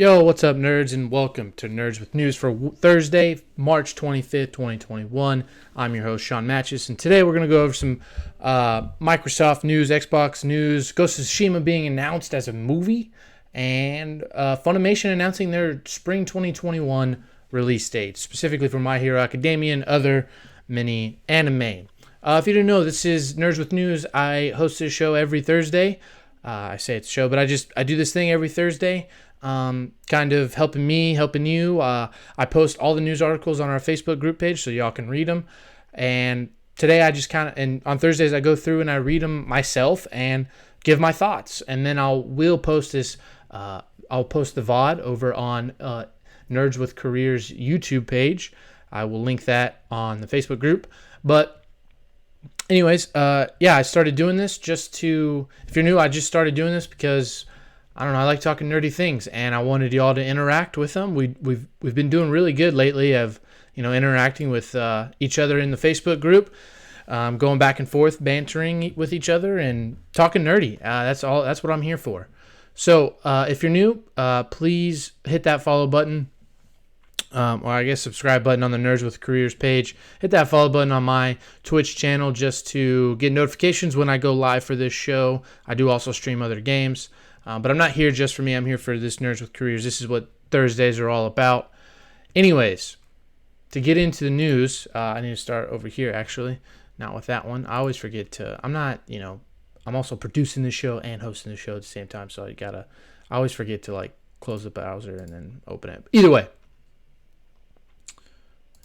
Yo, what's up, nerds, and welcome to Nerds with News for Thursday, March 25th, 2021. I'm your host, Sean Matches, and today we're going to go over some Microsoft news, Xbox news, Ghost of Tsushima being announced as a movie, and Funimation announcing their spring 2021 release date, specifically for My Hero Academia and other mini anime. If you didn't know, this is Nerds with News. I host this show every Thursday. I say it's a show, but I do this thing every Thursday. Kind of helping me, helping you. I post all the news articles on our Facebook group page so y'all can read them. And today I just and on Thursdays I go through and I read them myself and give my thoughts. And then we'll post this, I'll post the VOD over on Nerds with Careers YouTube page. I will link that on the Facebook group. But anyways, I started doing this if you're new, I just started doing this because I don't know, I like talking nerdy things, and I wanted y'all to interact with them. We've been doing really good lately of, interacting with each other in the Facebook group, going back and forth, bantering with each other, and talking nerdy. That's what I'm here for. So if you're new, please hit that follow button, or I guess subscribe button on the Nerds with Careers page. Hit that follow button on my Twitch channel just to get notifications when I go live for this show. I do also stream other games. But I'm not here just for me. I'm here for this Nerds with Careers. This is what Thursdays are all about. Anyways, to get into the news, I need to start over here, actually. Not with that one. I always forget I'm also producing the show and hosting the show at the same time. So I always forget to, close the browser and then open it. Either way.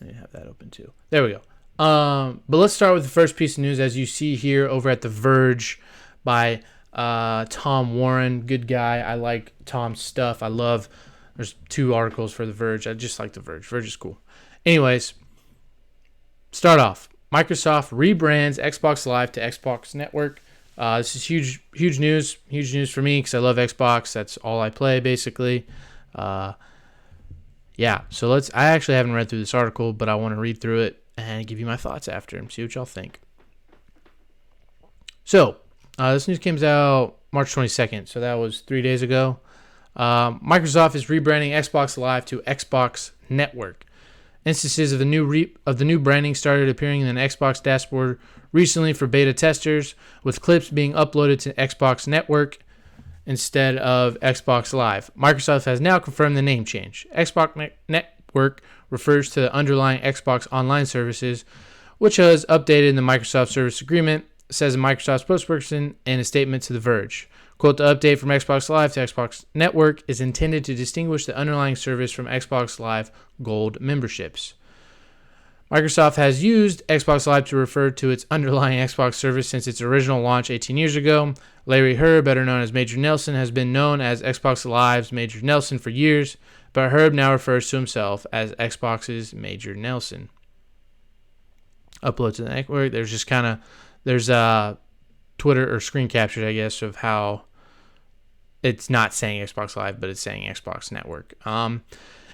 I need to have that open, too. There we go. But let's start with the first piece of news. As you see here over at The Verge by Tom Warren, good guy. I like Tom's stuff. There's 2 articles for The Verge. I just like The Verge. Verge is cool. Anyways, start off. Microsoft rebrands Xbox Live to Xbox Network. This is huge news. Huge news for me because I love Xbox. That's all I play, basically. So I actually haven't read through this article, but I want to read through it and give you my thoughts after and see what y'all think. So, this news came out March 22nd, so that was 3 days ago. Microsoft is rebranding Xbox Live to Xbox Network. Instances of the new branding started appearing in an Xbox dashboard recently for beta testers, with clips being uploaded to Xbox Network instead of Xbox Live. Microsoft has now confirmed the name change. Xbox Network refers to the underlying Xbox Online services, which was updated in the Microsoft Service Agreement, says a Microsoft spokesperson in a statement to The Verge. Quote, the update from Xbox Live to Xbox Network is intended to distinguish the underlying service from Xbox Live Gold memberships. Microsoft has used Xbox Live to refer to its underlying Xbox service since its original launch 18 years ago. Larry Herb, better known as Major Nelson, has been known as Xbox Live's Major Nelson for years, but Herb now refers to himself as Xbox's Major Nelson. Upload to the network. There's Twitter or screen captures, I guess, of how it's not saying Xbox Live, but it's saying Xbox Network.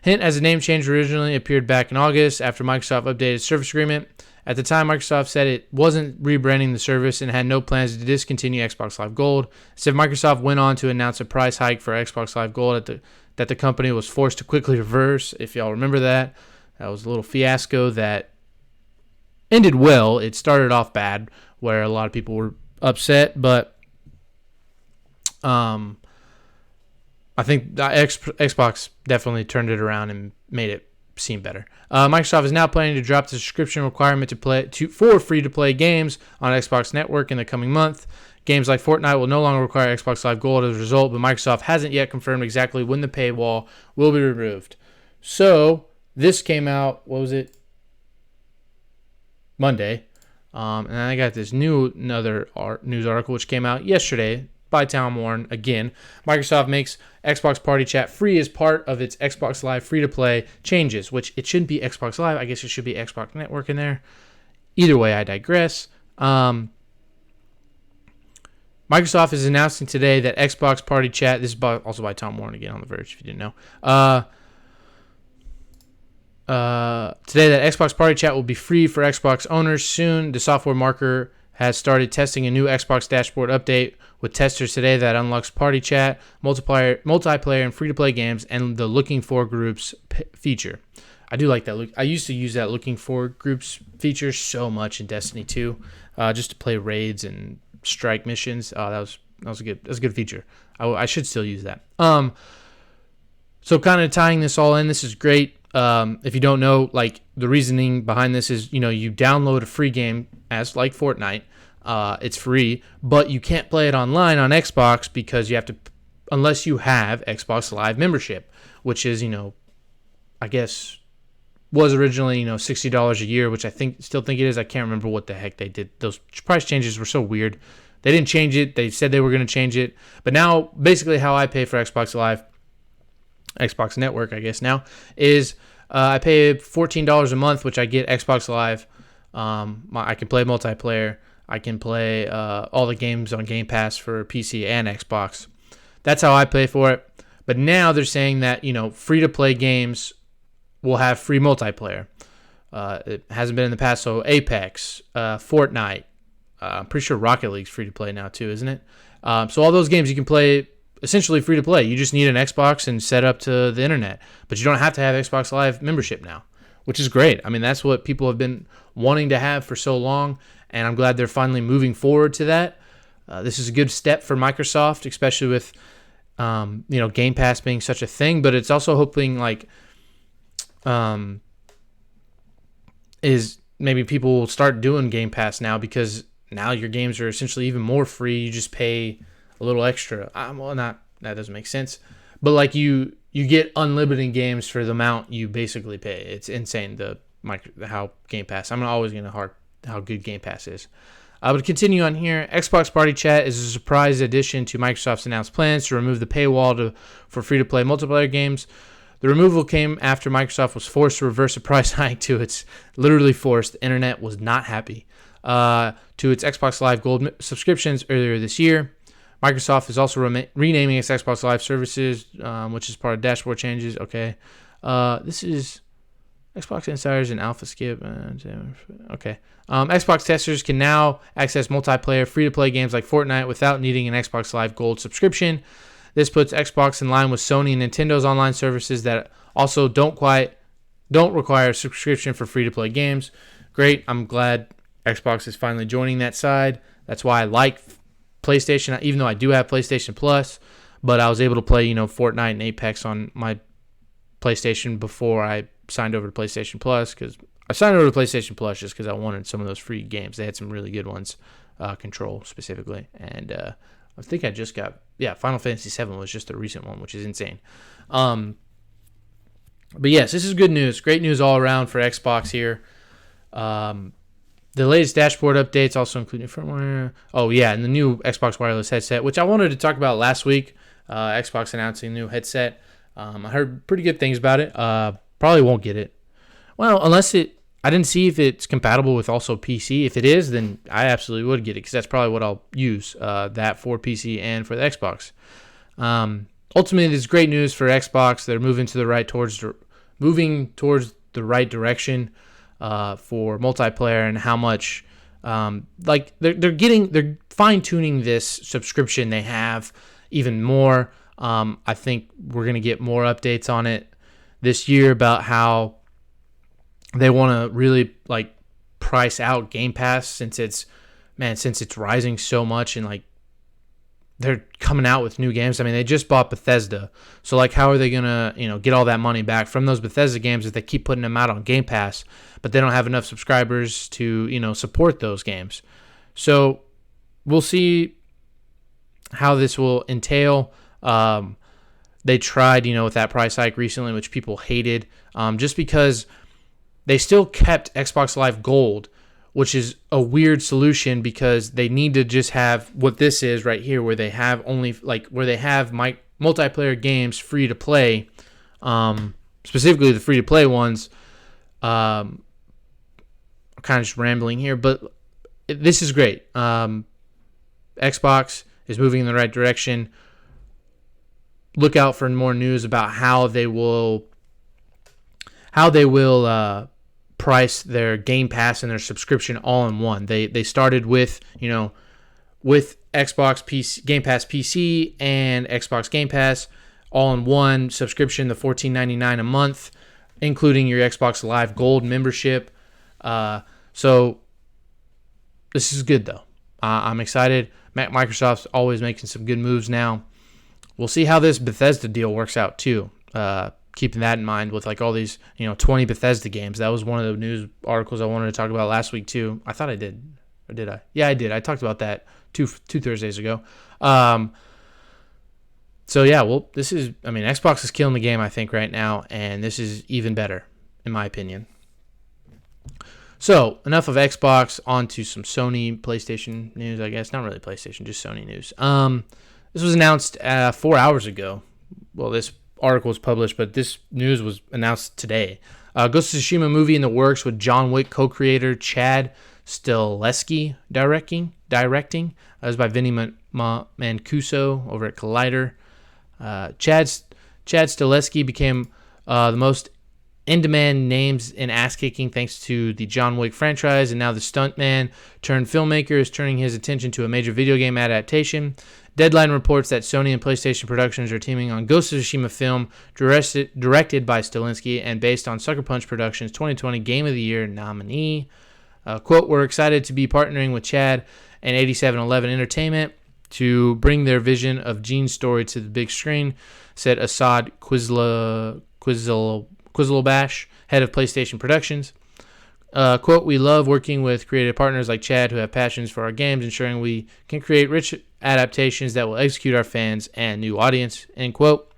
Hint, as the name change originally appeared back in August after Microsoft updated its service agreement. At the time, Microsoft said it wasn't rebranding the service and had no plans to discontinue Xbox Live Gold. Instead, Microsoft went on to announce a price hike for Xbox Live Gold that the company was forced to quickly reverse. If y'all remember that was a little fiasco that ended well. It started off bad, where a lot of people were upset, but I think the Xbox definitely turned it around and made it seem better. Microsoft is now planning to drop the subscription requirement for free-to-play games on Xbox Network in the coming month. Games like Fortnite will no longer require Xbox Live Gold as a result, but Microsoft hasn't yet confirmed exactly when the paywall will be removed. So, this came out, Monday. And I got this another news article which came out yesterday by Tom Warren. Again, Microsoft makes Xbox Party Chat free as part of its Xbox Live free-to-play changes, which it shouldn't be Xbox Live. I guess it should be Xbox Network in there. Either way, I digress. Microsoft is announcing today that Xbox Party Chat, this is also by Tom Warren again on The Verge, if you didn't know, today that Xbox Party Chat will be free for Xbox owners soon. The software marketer has started testing a new Xbox dashboard update with testers today that unlocks party chat, multiplayer, and free-to-play games, and the looking for groups feature. I do like that. I used to use that looking for groups feature so much in Destiny 2, just to play raids and strike missions. That was a good feature. I should still use that. So kind of tying this all in, this is great. If you don't know, like the reasoning behind this is, you download a free game as like Fortnite. It's free, but you can't play it online on Xbox because you have to, unless you have Xbox Live membership, which is, I guess was originally, $60 a year, which I still think it is. I can't remember what the heck they did. Those price changes were so weird. They didn't change it. They said they were going to change it. But now, basically how I pay for Xbox Live, Xbox Network, I guess now, is I pay $14 a month, which I get Xbox Live. I can play multiplayer. I can play all the games on Game Pass for PC and Xbox. That's how I pay for it. But now they're saying that, free-to-play games will have free multiplayer. It hasn't been in the past, so Apex, Fortnite. I'm pretty sure Rocket League's free-to-play now too, isn't it? So all those games you can play essentially free-to-play. You just need an Xbox and set up to the internet. But you don't have to have Xbox Live membership now, which is great. I mean, that's what people have been wanting to have for so long, and I'm glad they're finally moving forward to that. This is a good step for Microsoft, especially with Game Pass being such a thing, but it's also hoping is maybe people will start doing Game Pass now, because now your games are essentially even more free. You just pay a little extra. That doesn't make sense, but you get unlimited games for the amount you basically pay. It's insane how Game Pass. I'm always going to harp how good Game Pass is. But continue on here. Xbox Party Chat is a surprise addition to Microsoft's announced plans to remove the paywall for free-to-play multiplayer games. The removal came after Microsoft was forced to reverse a price hike to its, literally forced, the internet was not happy, to its Xbox Live Gold subscriptions earlier this year. Microsoft is also renaming its Xbox Live services, which is part of dashboard changes. Okay. This is Xbox Insiders and Alpha Skip. Okay. Xbox testers can now access multiplayer free-to-play games like Fortnite without needing an Xbox Live Gold subscription. This puts Xbox in line with Sony and Nintendo's online services that also don't require a subscription for free-to-play games. Great. I'm glad Xbox is finally joining that side. That's why I like PlayStation, even though I do have PlayStation Plus, but I was able to play, Fortnite and Apex on my PlayStation before I signed over to PlayStation Plus, because I signed over to PlayStation Plus just because I wanted some of those free games. They had some really good ones, Control specifically, and I think I just got, Final Fantasy VII was just a recent one, which is insane. But yes, this is good news. Great news all around for Xbox here. The latest dashboard updates also include firmware. Oh, yeah, and the new Xbox wireless headset, which I wanted to talk about last week. Xbox announcing a new headset. I heard pretty good things about it. Probably won't get it. Well, I didn't see if it's compatible with also PC. If it is, then I absolutely would get it, because that's probably what I'll use, that for PC and for the Xbox. Ultimately, this is great news for Xbox. They're moving towards the right direction for multiplayer, and how much they're fine-tuning this subscription they have even more. I think we're going to get more updates on it this year about how they want to really price out Game Pass, since it's rising so much, and they're coming out with new games. I mean, they just bought Bethesda, so how are they gonna get all that money back from those Bethesda games if they keep putting them out on Game Pass, but they don't have enough subscribers to support those games? So we'll see how this will entail. They tried with that price hike recently, which people hated, just because they still kept Xbox Live Gold, which is a weird solution, because they need to just have what this is right here, where they have multiplayer games free to play, specifically the free to play ones. I'm kind of just rambling here, but this is great. Xbox is moving in the right direction. Look out for more news about how they will price their Game Pass and their subscription all in one. They started with, with Xbox PC, Game Pass PC and Xbox Game Pass all in one subscription, the $14.99 a month, including your Xbox Live Gold membership. So this is good, though. I'm excited. Microsoft's always making some good moves now. We'll see how this Bethesda deal works out, too. Keeping that in mind with like all these, 20 Bethesda games. That was one of the news articles I wanted to talk about last week, too. I thought I did. Or did I? Yeah, I did. I talked about that two Thursdays ago. So, yeah, well, Xbox is killing the game, I think, right now. And this is even better, in my opinion. So, enough of Xbox, on to some Sony PlayStation news, I guess. Not really PlayStation, just Sony news. This was announced 4 hours ago. Well, this article was published, but this news was announced today. Ghost of Tsushima movie in the works with John Wick co-creator Chad Stahelski directing. That was by Vinny Mancuso over at Collider. Chad Stahelski became the most in-demand names in ass-kicking thanks to the John Wick franchise, and now the stuntman turned filmmaker is turning his attention to a major video game adaptation. Deadline reports that Sony and PlayStation Productions are teaming on Ghost of Tsushima film, directed by Stahelski and based on Sucker Punch Productions' 2020 Game of the Year nominee. Quote, "We're excited to be partnering with Chad and 8711 Entertainment to bring their vision of Gene's story to the big screen," said Assad Quizzlebash, head of PlayStation Productions. Quote, "We love working with creative partners like Chad who have passions for our games, ensuring we can create rich adaptations that will execute our fans and new audience," end quote.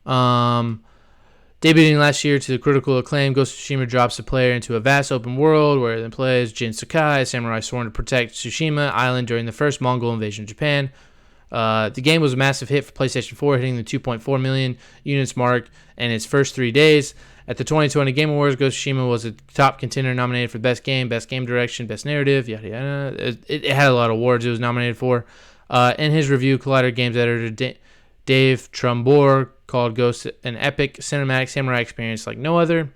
Debuting last year to the critical acclaim, Ghost of Tsushima drops the player into a vast open world where the player is Jin Sakai, a samurai sworn to protect Tsushima Island during the first Mongol invasion of Japan. The game was a massive hit for PlayStation 4, hitting the 2.4 million units mark in its first 3 days. At the 2020 Game Awards, Ghost of Tsushima was a top contender, nominated for Best Game Direction, Best Narrative, yada yada. It had a lot of awards it was nominated for. In his review, Collider Games editor Dave Trumbore called Ghost an epic cinematic samurai experience like no other.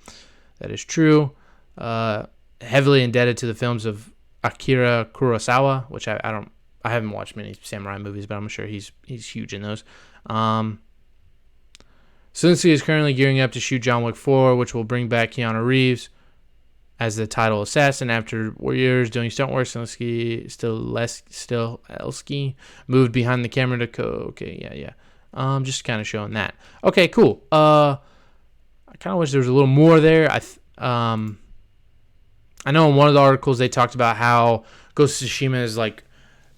That is true. Heavily indebted to the films of Akira Kurosawa, which I haven't watched many samurai movies, but I'm sure he's huge in those. Stahelski is currently gearing up to shoot John Wick 4, which will bring back Keanu Reeves as the title assassin. After years doing stunt work, Stahelski moved behind the camera to Okay, yeah. Just kind of showing that. Okay, cool. I kind of wish there was a little more there. I know in one of the articles they talked about how Ghost of Tsushima is like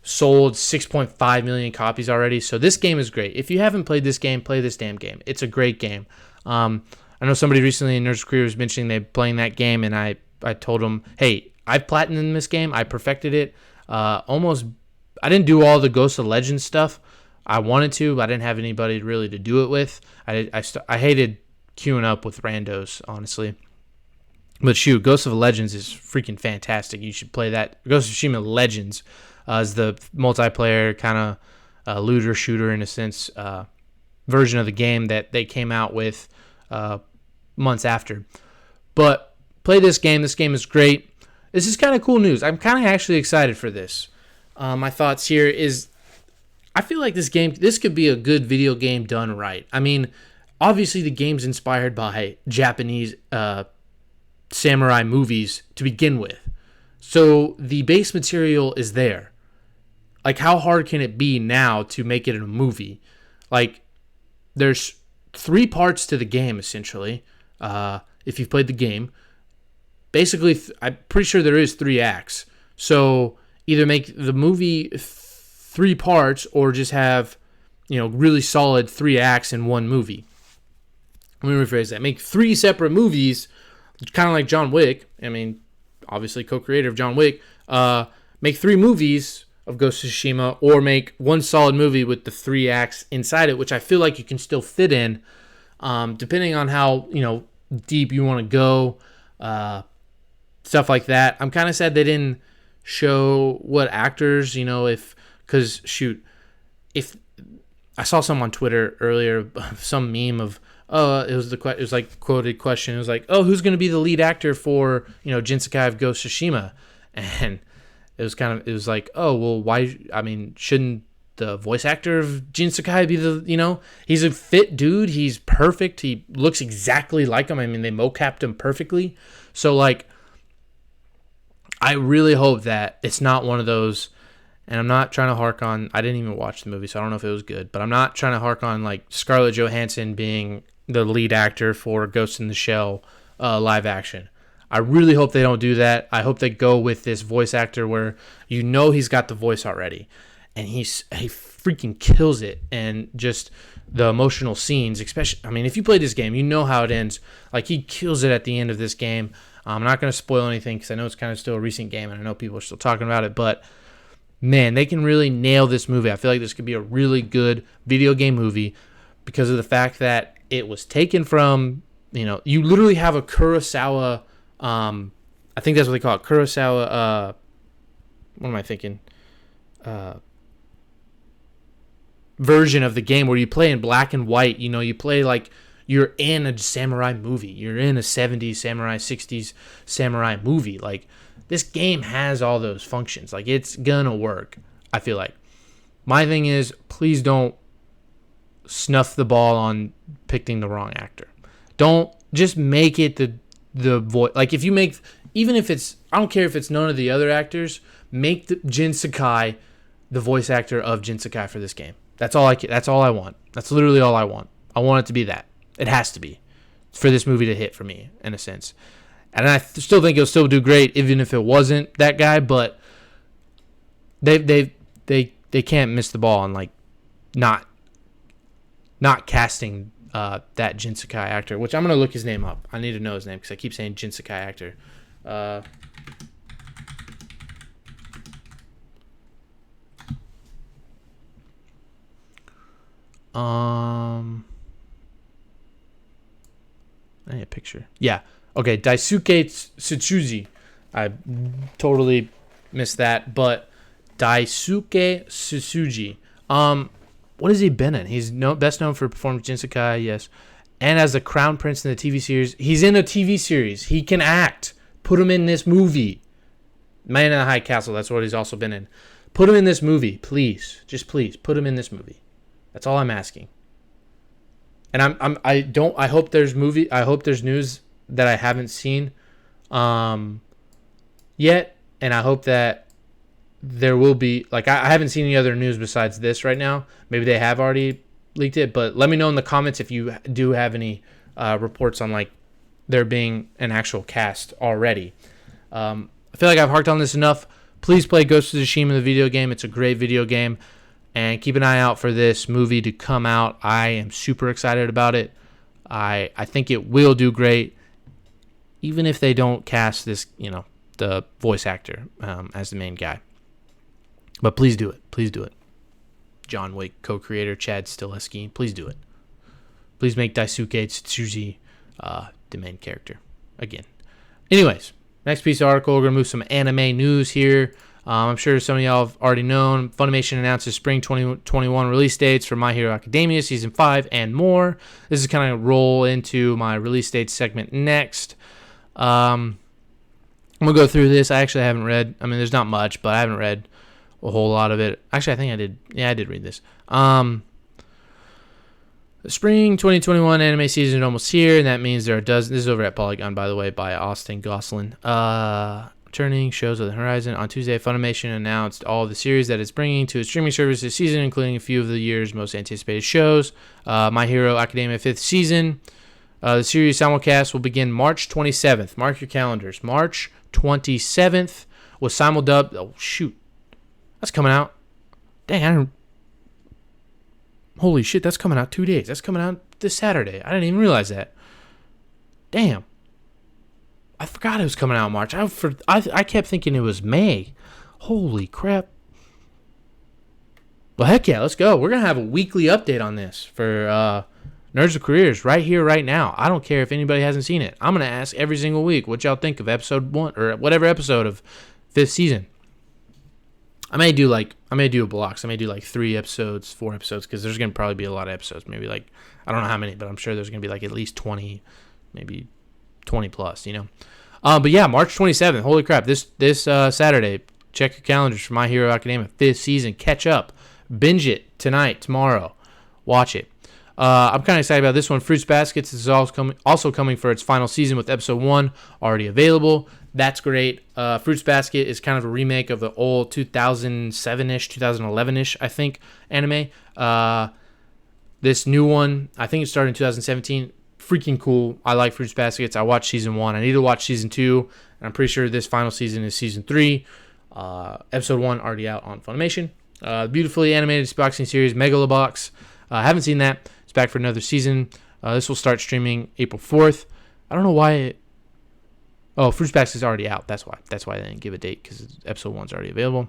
sold 6.5 million copies already. So this game is great. If you haven't played this game, play this damn game. It's a great game. I know somebody recently in Nerd's Career was mentioning they playing that game, and I told them, hey, I platinumed this game. I perfected it. I didn't do all the Ghost of Legends stuff. I wanted to, but I didn't have anybody really to do it with. I hated queuing up with randos, honestly. But shoot, Ghost of Legends is freaking fantastic. You should play that. Ghost of Tsushima Legends is the multiplayer kind of looter shooter in a sense version of the game that they came out with months after. But play this game. This game is great. This is kind of cool news. I'm kind of actually excited for this. My thoughts here is I feel like this could be a good video game done right. I mean, obviously the game's inspired by Japanese samurai movies to begin with. So the base material is there. Like, how hard can it be now to make it in a movie? Like, there's 3 parts to the game, essentially, if you've played the game. Basically, I'm pretty sure there is 3 acts. So either make the movie 3 parts or just have, really solid 3 acts in one movie. Let me rephrase that. Make 3 separate movies, kind of like John Wick. I mean, obviously co-creator of John Wick. Make 3 movies of Ghost of Tsushima, or make 1 solid movie with the 3 acts inside it, which I feel like you can still fit in, depending on how deep you want to go, stuff like that. I'm kind of sad they didn't show what actors, if I saw some on Twitter earlier, some meme of it was like quoted question. It was like, oh, who's going to be the lead actor for Jin Sakai of Ghost of Tsushima? And it was like, oh well, why? I mean, shouldn't the voice actor of Jin Sakai be he's a fit dude. He's perfect. He looks exactly like him. I mean, they mocapped him perfectly. So like, I really hope that it's not one of those. And I'm not trying to hark on, I didn't even watch the movie, so I don't know if it was good, but I'm not trying to hark on like Scarlett Johansson being the lead actor for Ghost in the Shell live action. I really hope they don't do that. I hope they go with this voice actor where he's got the voice already. And he freaking kills it. And just the emotional scenes, especially, I mean, if you played this game, you know how it ends. Like, he kills it at the end of this game. I'm not going to spoil anything because I know it's kind of still a recent game and I know people are still talking about it, but man, they can really nail this movie. I feel like this could be a really good video game movie because of the fact that it was taken from, you literally have a Kurosawa, I think that's what they call it, Kurosawa, what am I thinking? Version of the game where you play in black and white. You play like you're in a samurai movie. You're in a 70s samurai, 60s samurai movie. Like, this game has all those functions. Like, it's gonna work, I feel like. My thing is, please don't snuff the ball on picking the wrong actor. Don't just make it the voice. Like, if you make, even if it's, I don't care if it's none of the other actors, make Jin Sakai the voice actor of Jin Sakai for this game. That's all I want. That's literally all I want. I want it to be that. It has to be for this movie to hit for me, in a sense. And I still think it'll still do great, even if it wasn't that guy. But they can't miss the ball on like not casting that Jin Sakai actor. Which I'm gonna look his name up. I need to know his name because I keep saying Jin Sakai actor. I need a picture. Yeah. Okay, Daisuke Tsuchuji. I totally missed that, but Daisuke Tsuchuji. What has he been in? He's best known for performing Jin Sakai, yes, and as the Crown Prince in the TV series. He's in a TV series. He can act. Put him in this movie. Man in the High Castle. That's what he's also been in. Put him in this movie, please. Just please put him in this movie. That's all I'm asking. And I hope there's news that I haven't seen yet, and I hope that there will be, like, I haven't seen any other news besides this right now. Maybe they have already leaked it, but let me know in the comments if you do have any reports on like there being an actual cast already. I feel like I've harked on this enough. Please play Ghost of Tsushima, the video game. It's a great video game. And keep an eye out for this movie to come out. I am super excited about it. I think it will do great, even if they don't cast this, the voice actor as the main guy. But please do it. Please do it. John Wick co-creator Chad Stileski. Please do it. Please make Daisuke Tsuchuji the main character again. Anyways, next piece of article, we're going to move some anime news here. I'm sure some of y'all have already known. Funimation announces spring 2021 release dates for My Hero Academia Season 5 and more. This is kind of roll into my release dates segment next. I'm going to go through this. I actually haven't read. I mean, there's not much, but I haven't read a whole lot of it. Actually, I think I did. Yeah, I did read this. The spring 2021 anime season is almost here, and that means there are dozens. This is over at Polygon, by the way, by Austin Gosselin. Turning shows on the horizon. On Tuesday, Funimation announced all of the series that it's bringing to its streaming service this season, including a few of the year's most anticipated shows. My Hero Academia 5th season. The series simulcast will begin March 27th. Mark your calendars. March 27th was simuldub. Oh, shoot. That's coming out. Dang, holy shit, that's coming out 2 days. That's coming out this Saturday. I didn't even realize that. Damn. I forgot it was coming out in March. I kept thinking it was May. Holy crap. Well, heck yeah, let's go. We're going to have a weekly update on this for Nerds of Careers right here, right now. I don't care if anybody hasn't seen it. I'm going to ask every single week what y'all think of episode 1 or whatever episode of 5th season. I may do a blocks. I may do like 3 episodes, 4 episodes, because there's gonna probably be a lot of episodes. Maybe like, I don't know how many, but I'm sure there's gonna be like at least 20, maybe 20 plus. But yeah, March 27th. Holy crap! This Saturday. Check your calendars for My Hero Academia 5th season. Catch up, binge it tonight, tomorrow. Watch it. I'm kind of excited about this one. Fruits Baskets is also coming for its final season with episode 1 already available. That's great. Fruits Basket is kind of a remake of the old 2007-ish, 2011-ish, I think, anime. This new one, I think it started in 2017. Freaking cool. I like Fruits Baskets. I watched season 1. I need to watch season 2. And I'm pretty sure this final season is season 3. Episode 1 already out on Funimation. Beautifully animated boxing series, Megalobox. I haven't seen that. It's back for another season. This will start streaming April 4th. I don't know why Fruits Basket is already out. That's why. That's why they didn't give a date, because episode 1's already available.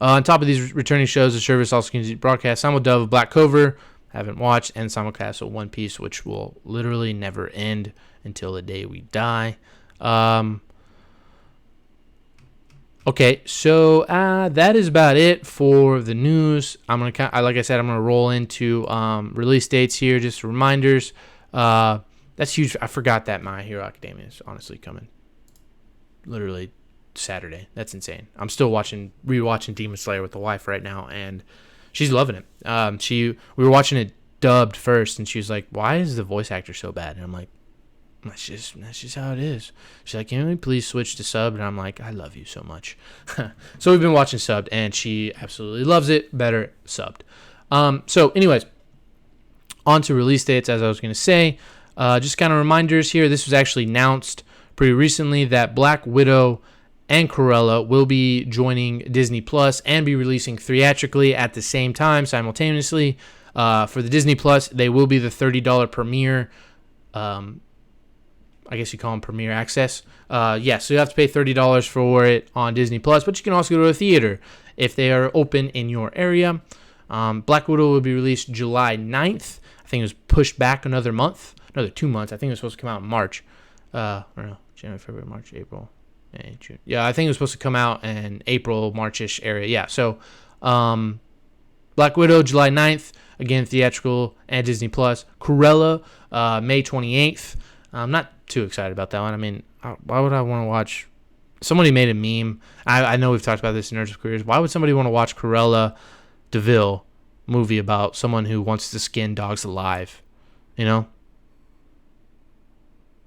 On top of these returning shows, the service also can broadcast simul-dub of Black Clover. Haven't watched, and simulcast of One Piece, which will literally never end until the day we die. Okay, so that is about it for the news. Like I said, I'm gonna roll into release dates here, just reminders. That's huge. I forgot that My Hero Academia is honestly coming, literally Saturday. That's insane. I'm still rewatching Demon Slayer with the wife right now, and she's loving it. We were watching it dubbed first, and she was like, "Why is the voice actor so bad?" And I'm like, That's just how it is. She's like, "Can we please switch to sub?" And I'm like, "I love you so much." So we've been watching subbed, and she absolutely loves it. Better subbed. So anyways, on to release dates, as I was going to say. Just kind of reminders here. This was actually announced pretty recently that Black Widow and Cruella will be joining Disney Plus and be releasing theatrically at the same time, simultaneously. For the Disney Plus, they will be the $30 premiere. I guess you call them premiere access. So you have to pay $30 for it on Disney Plus, but you can also go to a theater if they are open in your area. Black Widow will be released July 9th. I think it was pushed back another 2 months. I think it was supposed to come out in March. I don't know, January, February, March, April, May, June. Yeah, I think it was supposed to come out in April, March-ish area. Yeah, so Black Widow, July 9th. Again, theatrical and Disney Plus. Cruella, May 28th. I'm not too excited about that one. I mean, why would I want to watch? Somebody made a meme. I know we've talked about this in Nerds of Careers. Why would somebody want to watch Cruella DeVille movie about someone who wants to skin dogs alive? That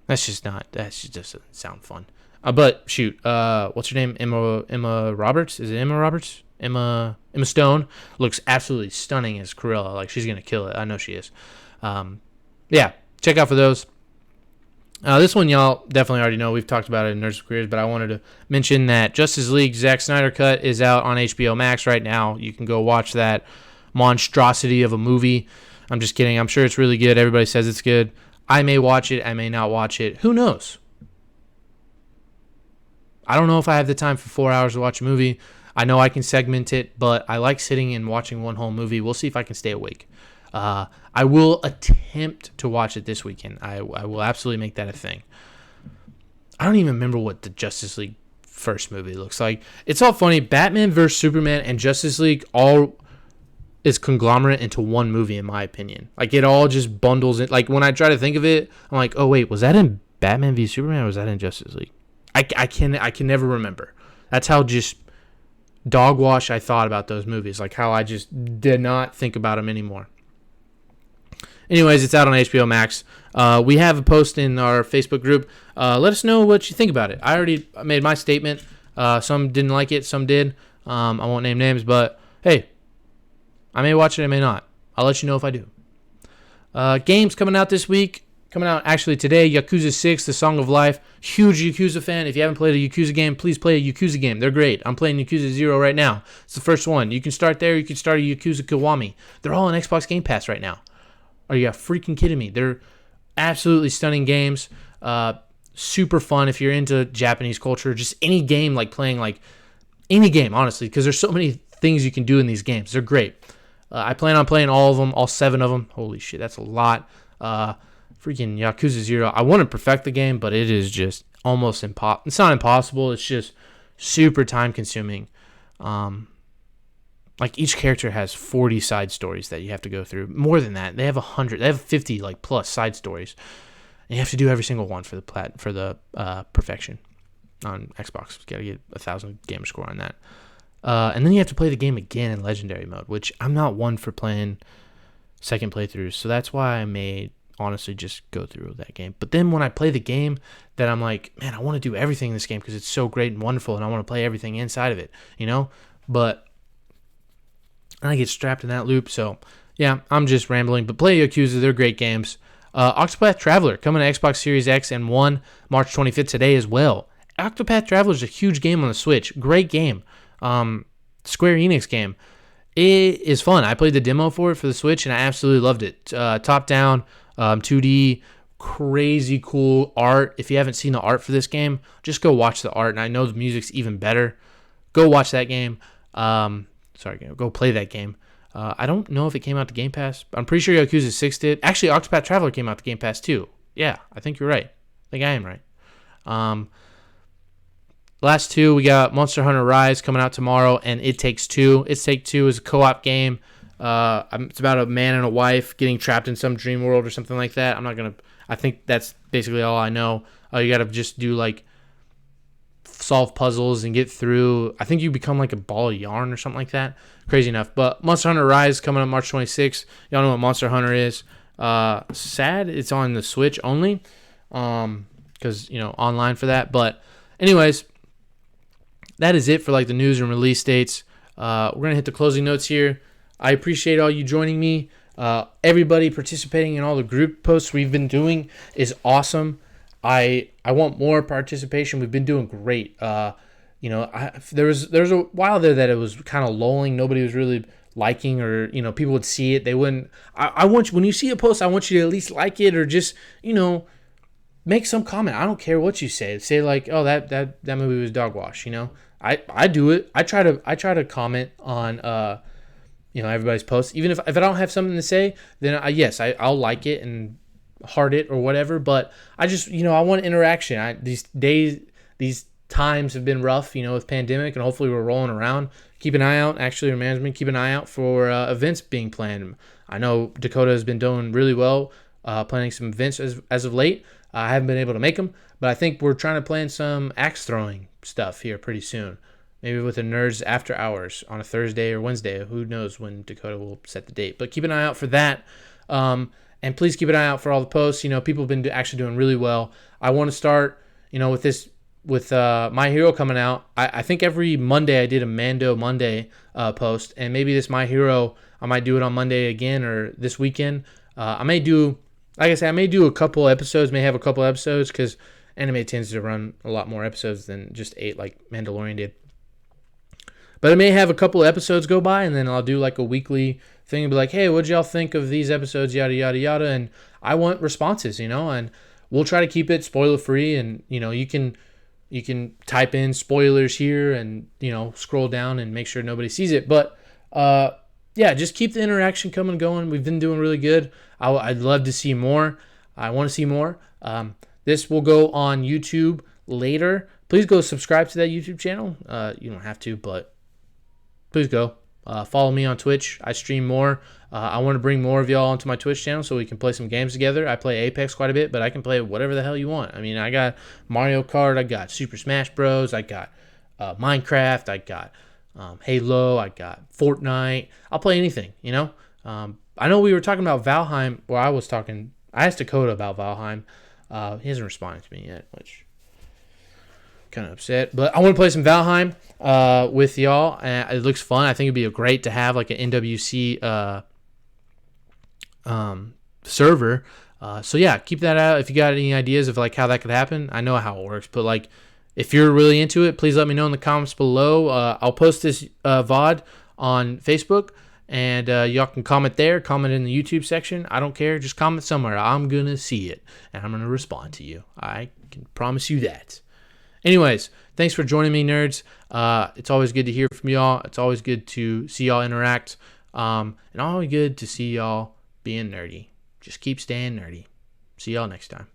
just doesn't sound fun. But shoot, what's her name? Emma Roberts? Is it Emma Roberts? Emma Stone looks absolutely stunning as Cruella. Like, she's gonna kill it. I know she is. Yeah, check out for those. This one y'all definitely already know. We've talked about it in Nerds of Careers, but I wanted to mention that Justice League Zack Snyder Cut is out on HBO Max right now. You can go watch that monstrosity of a movie. I'm just kidding. I'm sure it's really good. Everybody says it's good. I may watch it. I may not watch it. Who knows? I don't know if I have the time for 4 hours to watch a movie. I know I can segment it, but I like sitting and watching one whole movie. We'll see if I can stay awake. I will attempt to watch it this weekend. I will absolutely make that a thing. I don't even remember what the Justice League first movie looks like. It's all funny. Batman vs. Superman and Justice League all is conglomerate into one movie, in my opinion. Like, it all just bundles it. Like, when I try to think of it, I'm like, oh, wait, was that in Batman v Superman or was that in Justice League? I can never remember. That's how just dog wash I thought about those movies. Like, how I just did not think about them anymore. Anyways, it's out on HBO Max. We have a post in our Facebook group. Let us know what you think about it. I already made my statement. Some didn't like it. Some did. I won't name names, but hey, I may watch it. I may not. I'll let you know if I do. Games coming out this week. Coming out actually today. Yakuza 6, The Song of Life. Huge Yakuza fan. If you haven't played a Yakuza game, please play a Yakuza game. They're great. I'm playing Yakuza 0 right now. It's the first one. You can start there. You can start a Yakuza Kiwami. They're all on Xbox Game Pass right now. Are you freaking kidding me? They're absolutely stunning games. Super fun if you're into Japanese culture. Just any game, like playing like any game, honestly, because there's so many things you can do in these games. They're great. I plan on playing all of them, all 7 of them. Holy shit, that's a lot. Freaking Yakuza 0. I want to perfect the game, but it is just almost impossible. It's not impossible. It's just super time consuming. Like each character has 40 side stories that you have to go through. More than that, they have 100. They have 50 like plus side stories, and you have to do every single one for the perfection on Xbox. You got to get 1,000 gamer score on that. And then you have to play the game again in legendary mode, which I'm not one for playing second playthroughs. So that's why I may honestly just go through that game. But then when I play the game, then I'm like, man, I want to do everything in this game because it's so great and wonderful, and I want to play everything inside of it, But I get strapped in that loop. So yeah, I'm just rambling. But play Yakuza, they're great games. Octopath Traveler coming to Xbox Series X and One March 25th today as well. Octopath Traveler is a huge game on the Switch. Great game. Square Enix game. It is fun. I played the demo for it for the Switch and I absolutely loved it. Top down, 2D, crazy cool art. If you haven't seen the art for this game, just go watch the art. And I know the music's even better. Go watch that game. Go play that game. I don't know if it came out to Game Pass. I'm pretty sure Yakuza 6 did. Actually, Octopath Traveler came out to Game Pass too. Yeah, I think you're right. I think I am right. Last two, we got Monster Hunter Rise coming out tomorrow, and It Takes Two. It Takes Two is a co-op game. It's about a man and a wife getting trapped in some dream world or something like that. I think that's basically all I know. You got to just do like solve puzzles and get through. I think you become like a ball of yarn or something like that. Crazy enough. But Monster Hunter Rise coming up March 26th. Y'all know what Monster Hunter is. Sad it's on the Switch only, because online for that. But anyways, that is it for like the news and release dates. We're gonna hit the closing notes here. I appreciate all you joining me. Everybody participating in all the group posts we've been doing is awesome. I want more participation. We've been doing great. There was a while there that it was kind of lulling. Nobody was really liking, or people would see it. They wouldn't. I want you, when you see a post, I want you to at least like it, or just make some comment. I don't care what you say. Say like, oh, that movie was dog wash. I do it. I try to comment on everybody's posts. Even if I don't have something to say, then I'll like it and heart it or whatever. But I just I want interaction. These times have been rough, with pandemic, and hopefully we're rolling around. Keep an eye out. Actually, our management, keep an eye out for events being planned. I know Dakota has been doing really well planning some events as of late. I haven't been able to make them, but I think we're trying to plan some axe throwing stuff here pretty soon. Maybe with the Nerds After Hours on a Thursday or Wednesday. Who knows when Dakota will set the date. But keep an eye out for that. And please keep an eye out for all the posts. People have been actually doing really well. I want to start, with My Hero coming out. I think every Monday I did a Mando Monday post. And maybe this My Hero, I might do it on Monday again or this weekend. I may do a couple episodes, may have a couple episodes, because anime tends to run a lot more episodes than just 8 like Mandalorian did. But I may have a couple episodes go by, and then I'll do like a weekly thing and be like, hey, what'd y'all think of these episodes, yada, yada, yada. And I want responses, and we'll try to keep it spoiler free. And, you can type in spoilers here and, scroll down and make sure nobody sees it. But, just keep the interaction coming and going. We've been doing really good. I'd love to see more. I want to see more. This will go on YouTube later. Please go subscribe to that YouTube channel. You don't have to, but please go. Follow me on Twitch. I stream more. I want to bring more of y'all onto my Twitch channel so we can play some games together. I play Apex quite a bit, but I can play whatever the hell you want. I mean, I got Mario Kart. I got Super Smash Bros. I got Minecraft. I got Halo. I got Fortnite. I'll play anything, I know we were talking about Valheim. Well, I asked Dakota about Valheim. He hasn't responded to me yet, which kind of upset. But I want to play some Valheim with y'all. It looks fun. I think it'd be great to have like an NWC server. So yeah, keep that out. If you got any ideas of like how that could happen, I know how it works. But like, if you're really into it, please let me know in the comments below. I'll post this VOD on Facebook. And y'all can comment there, comment in the YouTube section. I don't care. Just comment somewhere. I'm going to see it, and I'm going to respond to you. I can promise you that. Anyways, thanks for joining me, nerds. It's always good to hear from y'all. It's always good to see y'all interact. And always good to see y'all being nerdy. Just keep staying nerdy. See y'all next time.